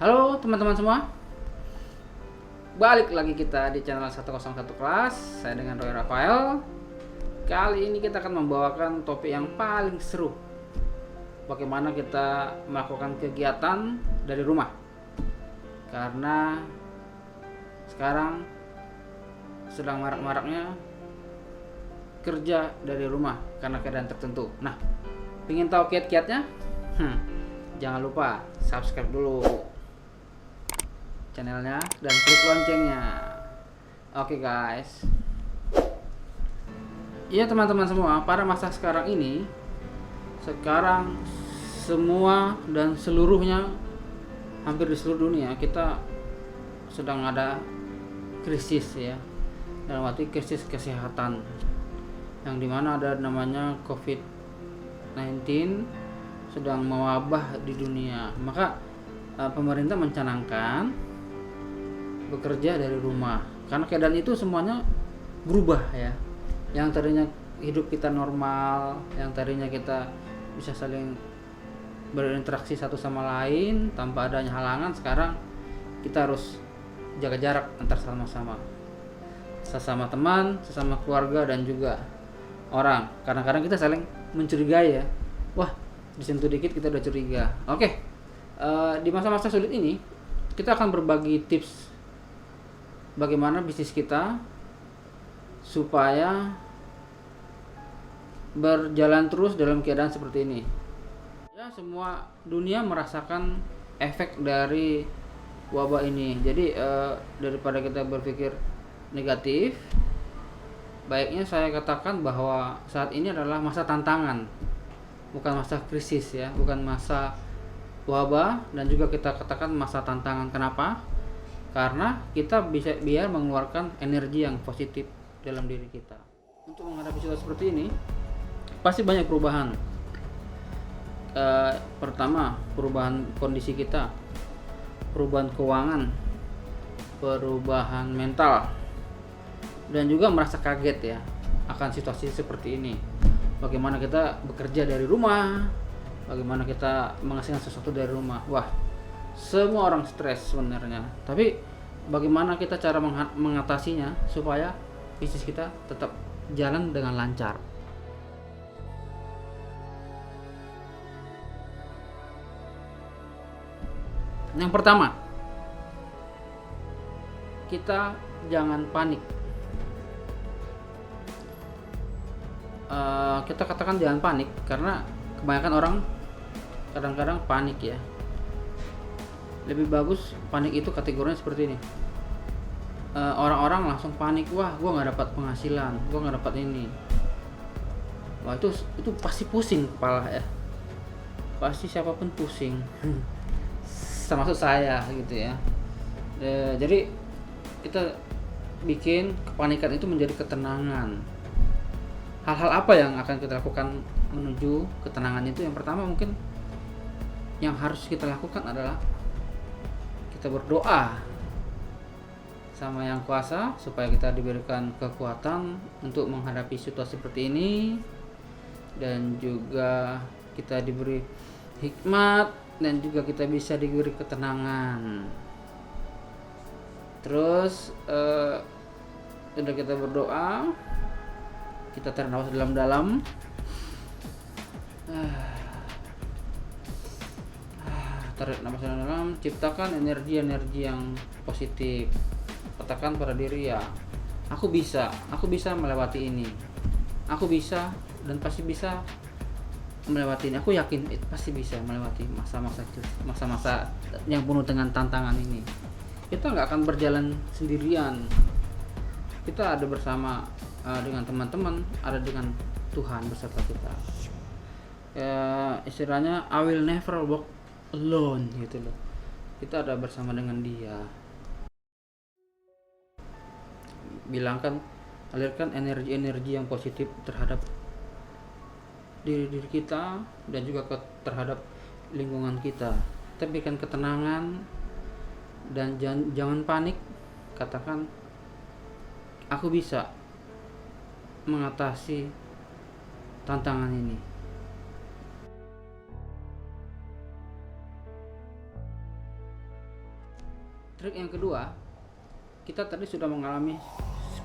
Halo teman-teman semua, balik lagi kita di channel 101 Kelas. Saya dengan Roy Rafael. Kali ini kita akan membawakan topik yang paling seru. Bagaimana kita melakukan kegiatan dari rumah. Karena sekarang sedang marak-maraknya kerja dari rumah karena keadaan tertentu. Nah, ingin tahu kiat-kiatnya? Jangan lupa subscribe dulu channelnya dan klik loncengnya. Oke guys. Iya teman-teman semua, pada masa sekarang ini, sekarang semua dan seluruhnya, hampir di seluruh dunia kita sedang ada krisis ya, dalam arti krisis kesehatan, yang dimana ada namanya COVID-19 sedang mewabah di dunia. Maka pemerintah mencanangkan bekerja dari rumah karena keadaan itu semuanya berubah ya. Yang tadinya hidup kita normal, yang tadinya kita bisa saling berinteraksi satu sama lain tanpa adanya halangan, sekarang kita harus jaga jarak antar sama-sama, sesama teman, sesama keluarga, dan juga orang. Kadang-kadang kita saling mencurigai ya, wah disentuh dikit kita udah curiga. Oke, di masa-masa sulit ini kita akan berbagi tips bagaimana bisnis kita supaya berjalan terus dalam keadaan seperti ini. Ya, semua dunia merasakan efek dari wabah ini. Jadi daripada kita berpikir negatif, baiknya saya katakan bahwa saat ini adalah masa tantangan, bukan masa krisis ya, bukan masa wabah, dan juga kita katakan masa tantangan. Kenapa? Karena kita bisa biar mengeluarkan energi yang positif dalam diri kita. Untuk menghadapi situasi seperti ini, pasti banyak perubahan. Pertama, perubahan kondisi kita, perubahan keuangan, perubahan mental, dan juga merasa kaget ya akan situasi seperti ini. Bagaimana kita bekerja dari rumah, bagaimana kita menghasilkan sesuatu dari rumah. Wah, semua orang stres sebenarnya. Tapi bagaimana kita cara mengatasinya supaya bisnis kita tetap jalan dengan lancar. Yang pertama, kita jangan panik. Kita katakan jangan panik karena kebanyakan orang kadang-kadang panik ya. Lebih bagus panik itu kategorinya seperti ini. Orang-orang langsung panik, wah gue nggak dapat penghasilan, gue nggak dapat ini. Wah itu pasti pusing kepala ya. Pasti siapapun pusing. Termasuk saya gitu ya. Jadi kita bikin kepanikan itu menjadi ketenangan. Hal-hal apa yang akan kita lakukan menuju ketenangan itu? Yang pertama mungkin yang harus kita lakukan adalah kita berdoa sama Yang Kuasa supaya kita diberikan kekuatan untuk menghadapi situasi seperti ini, dan juga kita diberi hikmat, dan juga kita bisa diberi ketenangan. Terus sudah kita berdoa, kita tarik nafas dalam-dalam. Tarik nafas dalam-dalam, ciptakan energi-energi yang positif. Katakan pada diri ya, aku bisa melewati ini. Aku bisa dan pasti bisa melewati ini. Aku yakin pasti bisa melewati masa-masa yang penuh dengan tantangan ini. Kita nggak akan berjalan sendirian. Kita ada bersama dengan teman-teman, ada dengan Tuhan beserta kita. Istilahnya I will never walk alone gitu loh. Kita ada bersama dengan Dia. Alirkan energi-energi yang positif terhadap diri kita dan juga terhadap lingkungan kita. Kita berikan ketenangan dan jangan panik. Katakan aku bisa mengatasi tantangan ini. Trik yang kedua, kita tadi sudah mengalami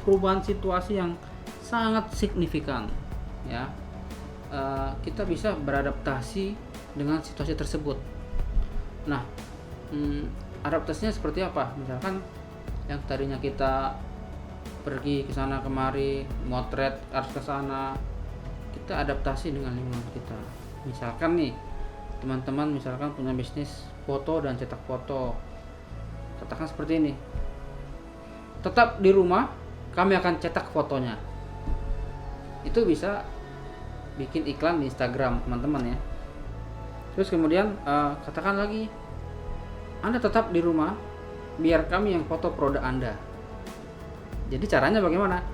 perubahan situasi yang sangat signifikan, ya. Kita bisa beradaptasi dengan situasi tersebut. Nah, adaptasinya seperti apa? Misalkan yang tadinya kita pergi ke sana kemari, motret harus ke sana, kita adaptasi dengan lingkungan kita. Misalkan nih, teman-teman misalkan punya bisnis foto dan cetak foto, katakan seperti ini, tetap di rumah kami akan cetak fotonya. Itu bisa bikin iklan di Instagram teman-teman ya. Terus kemudian katakan lagi, Anda tetap di rumah, biar kami yang foto produk Anda. Jadi caranya bagaimana?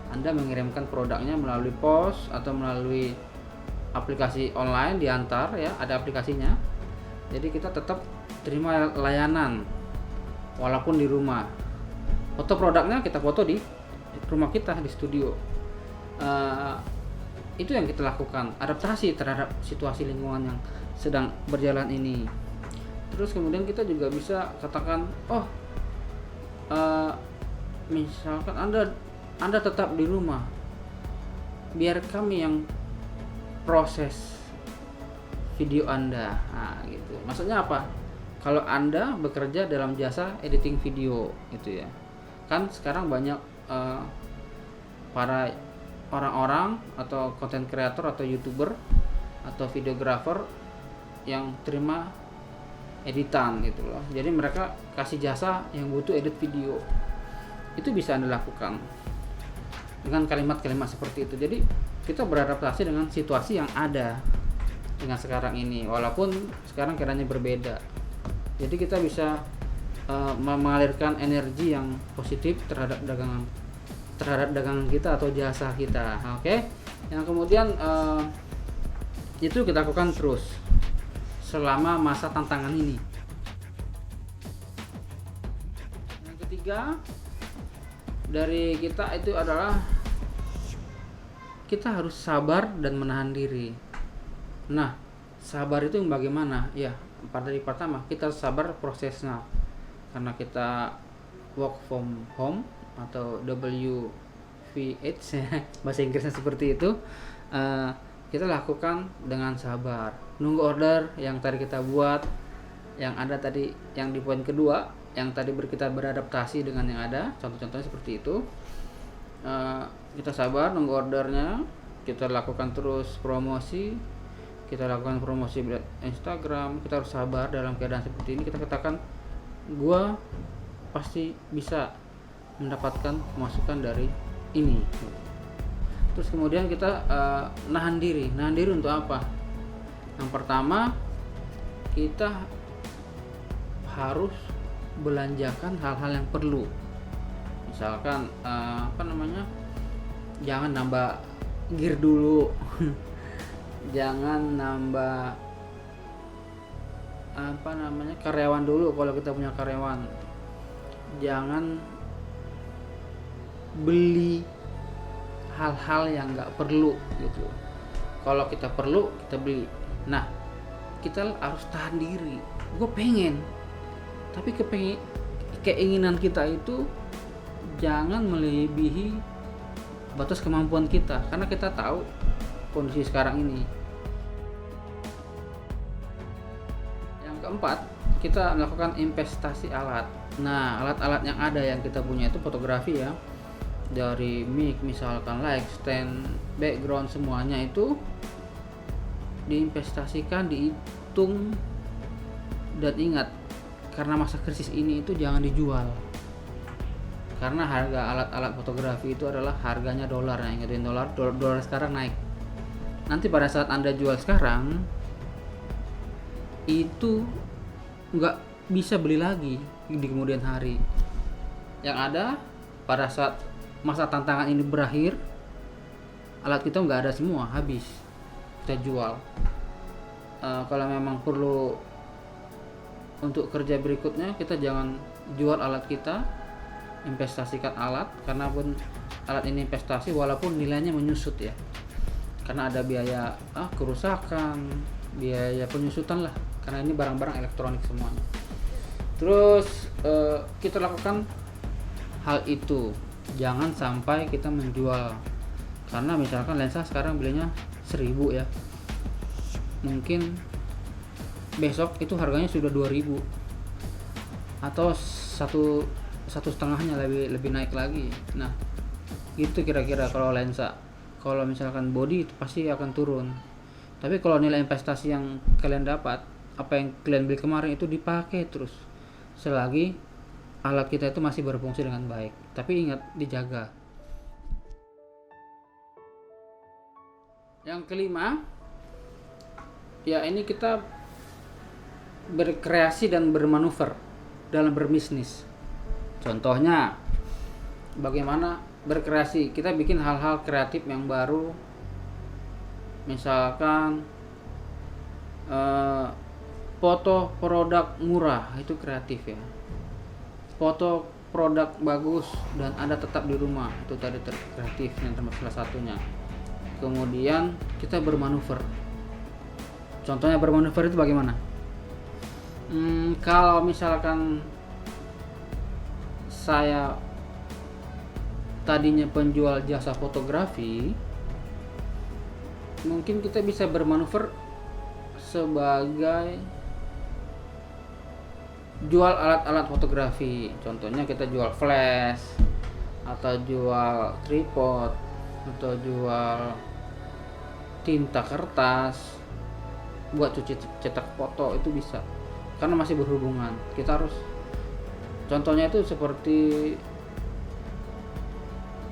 Anda mengirimkan produknya melalui pos atau melalui aplikasi online, diantar ya, ada aplikasinya. Jadi kita tetap terima layanan walaupun di rumah. Foto produknya kita foto di rumah kita, di studio. Itu yang kita lakukan, adaptasi terhadap situasi lingkungan yang sedang berjalan ini. Terus kemudian kita juga bisa katakan, misalkan Anda tetap di rumah, biar kami yang proses video Anda. Nah, gitu. Maksudnya apa? Kalau Anda bekerja dalam jasa editing video, gitu ya. Kan sekarang banyak para orang-orang atau content creator atau YouTuber atau videographer yang terima editan gitu loh. Jadi mereka kasih jasa yang butuh edit video. Itu bisa Anda lakukan dengan kalimat-kalimat seperti itu. Jadi kita beradaptasi dengan situasi yang ada dengan sekarang ini, walaupun sekarang keadaannya berbeda. Jadi kita bisa mengalirkan energi yang positif terhadap dagangan kita atau jasa kita. Oke. Yang kemudian itu kita lakukan terus selama masa tantangan ini. Yang ketiga dari kita itu adalah kita harus sabar dan menahan diri. Nah, sabar itu bagaimana? Ya, dari pertama kita sabar prosesnya, karena kita work from home atau WFH bahasa Inggrisnya seperti itu. Kita lakukan dengan sabar, nunggu order yang tadi kita buat, yang ada tadi yang di poin kedua, yang tadi kita beradaptasi dengan yang ada, contoh-contohnya seperti itu. Kita sabar nunggu ordernya, kita lakukan terus promosi, kita lakukan promosi di Instagram. Kita harus sabar dalam keadaan seperti ini. Kita katakan, gua pasti bisa mendapatkan masukan dari ini. Terus kemudian kita nahan diri untuk apa? Yang pertama, kita harus belanjakan hal-hal yang perlu. Misalkan jangan nambah gear dulu. Jangan nambah karyawan dulu kalau kita punya karyawan. Jangan beli hal-hal yang nggak perlu gitu. Kalau kita perlu, kita beli. Nah, kita harus tahan diri. Gue pengen, tapi keinginan kita itu jangan melebihi batas kemampuan kita, karena kita tahu kondisi sekarang ini. Yang keempat, kita melakukan investasi alat. Nah, alat-alat yang ada yang kita punya itu fotografi ya, dari mic misalkan, light stand, background, semuanya itu diinvestasikan, dihitung, dan ingat, karena masa krisis ini itu jangan dijual, karena harga alat-alat fotografi itu adalah harganya dolar. Ingetin, dolar sekarang naik. Nanti pada saat Anda jual sekarang itu nggak bisa beli lagi di kemudian hari. Yang ada pada saat masa tantangan ini berakhir, alat kita nggak ada semua, habis, kita jual. Kalau memang perlu untuk kerja berikutnya, kita jangan jual alat kita, investasikan alat, karena pun alat ini investasi walaupun nilainya menyusut ya, karena ada biaya kerusakan, biaya penyusutan lah, karena ini barang-barang elektronik semuanya. Terus kita lakukan hal itu, jangan sampai kita menjual. Karena misalkan lensa sekarang belinya 1.000 ya, mungkin besok itu harganya sudah 2.000 atau satu setengahnya lebih naik lagi. Nah itu kira-kira kalau lensa. Kalau misalkan body itu pasti akan turun, tapi kalau nilai investasi yang kalian dapat, apa yang kalian beli kemarin itu dipakai terus selagi alat kita itu masih berfungsi dengan baik. Tapi ingat, dijaga. Yang kelima, ya ini kita berkreasi dan bermanuver dalam berbisnis. Contohnya bagaimana berkreasi, kita bikin hal-hal kreatif yang baru. Misalkan foto produk murah, itu kreatif ya. Foto produk bagus dan Anda tetap di rumah, itu tadi kreatif yang termasuk salah satunya. Kemudian kita bermanuver. Contohnya bermanuver itu bagaimana? Kalau misalkan saya tadinya penjual jasa fotografi, mungkin kita bisa bermanuver sebagai jual alat-alat fotografi. Contohnya kita jual flash, atau jual tripod, atau jual tinta kertas buat cetak foto, itu bisa. Karena masih berhubungan. Kita harus, contohnya itu seperti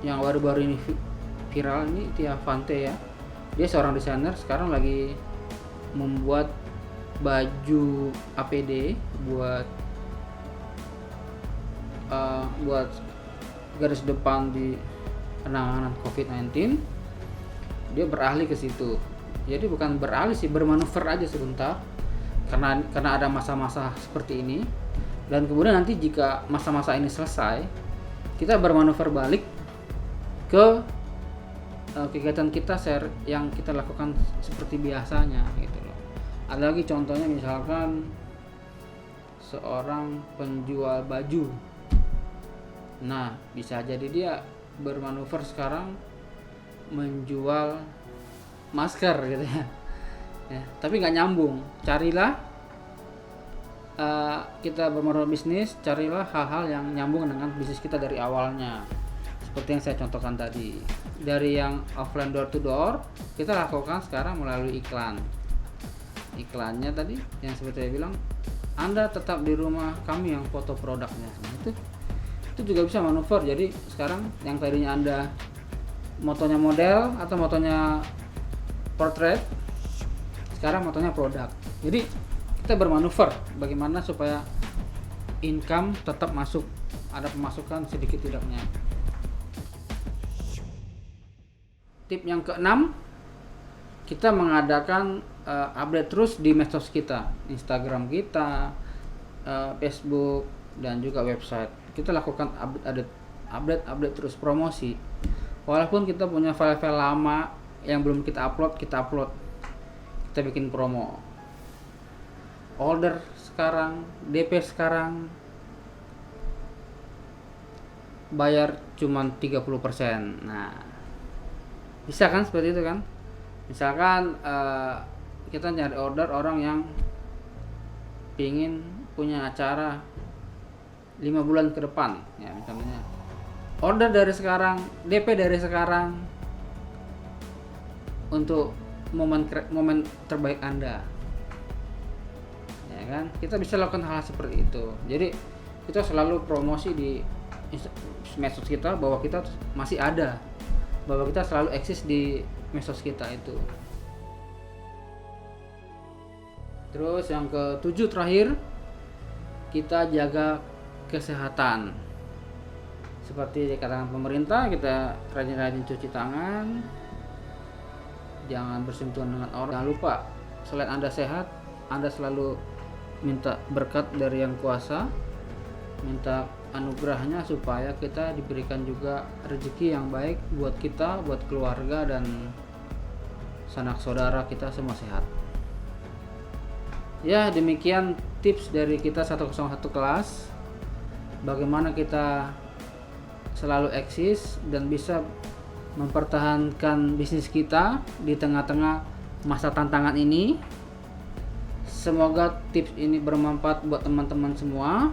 yang baru-baru ini viral ini, Tia Fante ya. Dia seorang desainer, sekarang lagi membuat baju APD buat garis depan di penanganan COVID-19. Dia beralih ke situ. Jadi bukan beralih sih, bermanuver aja sebentar. Karena ada masa-masa seperti ini. Dan kemudian nanti jika masa-masa ini selesai, kita bermanuver balik ke kegiatan kita yang kita lakukan seperti biasanya gitu loh. Ada lagi contohnya, misalkan seorang penjual baju. Nah, bisa jadi dia bermanuver sekarang menjual masker gitu ya. Tapi nggak nyambung. Carilah kita bermanuver bisnis, carilah hal-hal yang nyambung dengan bisnis kita dari awalnya. Seperti yang saya contohkan tadi, dari yang offline door to door kita lakukan sekarang melalui iklan. Iklannya tadi yang seperti saya bilang, Anda tetap di rumah, kami yang foto produknya. Nah, itu juga bisa manuver. Jadi sekarang yang tadinya Anda motonya model atau motonya portrait, sekarang motonya produk. Jadi kita bermanuver bagaimana supaya income tetap masuk, ada pemasukan sedikit tidaknya. Tip yang keenam, kita mengadakan update terus di medsos kita, Instagram kita, Facebook, dan juga website. Kita lakukan update terus, promosi. Walaupun kita punya file-file lama yang belum kita upload, kita bikin promo. Order sekarang, DP sekarang, bayar cuman 30%. Nah, bisa kan seperti itu kan? Misalkan kita nyari order orang yang pingin punya acara 5 bulan ke depan ya, misalnya order dari sekarang, DP dari sekarang untuk momen terbaik Anda ya kan. Kita bisa lakukan hal seperti itu. Jadi kita selalu promosi di medsos kita bahwa kita masih ada, bahwa kita selalu eksis di medsos kita itu. Terus yang ke-7 terakhir, kita jaga kesehatan. Seperti dikatakan pemerintah, kita rajin-rajin cuci tangan, jangan bersentuhan dengan orang. Jangan lupa, selain Anda sehat, Anda selalu minta berkat dari Yang Kuasa, minta anugerahnya supaya kita diberikan juga rezeki yang baik buat kita, buat keluarga, dan sanak saudara kita semua sehat. Ya, demikian tips dari kita 101 kelas. Bagaimana kita selalu eksis dan bisa mempertahankan bisnis kita di tengah-tengah masa tantangan ini. Semoga tips ini bermanfaat buat teman-teman semua,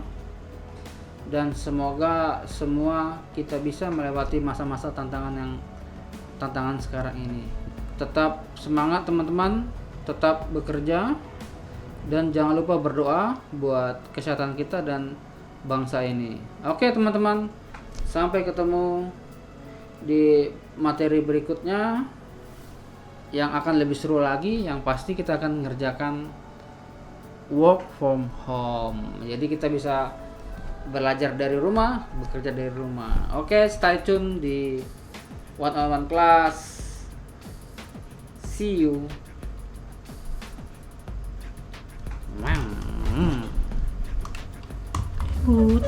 dan semoga semua kita bisa melewati masa-masa tantangan sekarang ini. Tetap semangat teman-teman, tetap bekerja, dan jangan lupa berdoa buat kesehatan kita dan bangsa ini. Oke teman-teman, sampai ketemu di materi berikutnya yang akan lebih seru lagi. Yang pasti kita akan mengerjakan work from home. Jadi kita bisa belajar dari rumah, bekerja dari rumah. Oke, stay tune di One on One Class. See you. Good.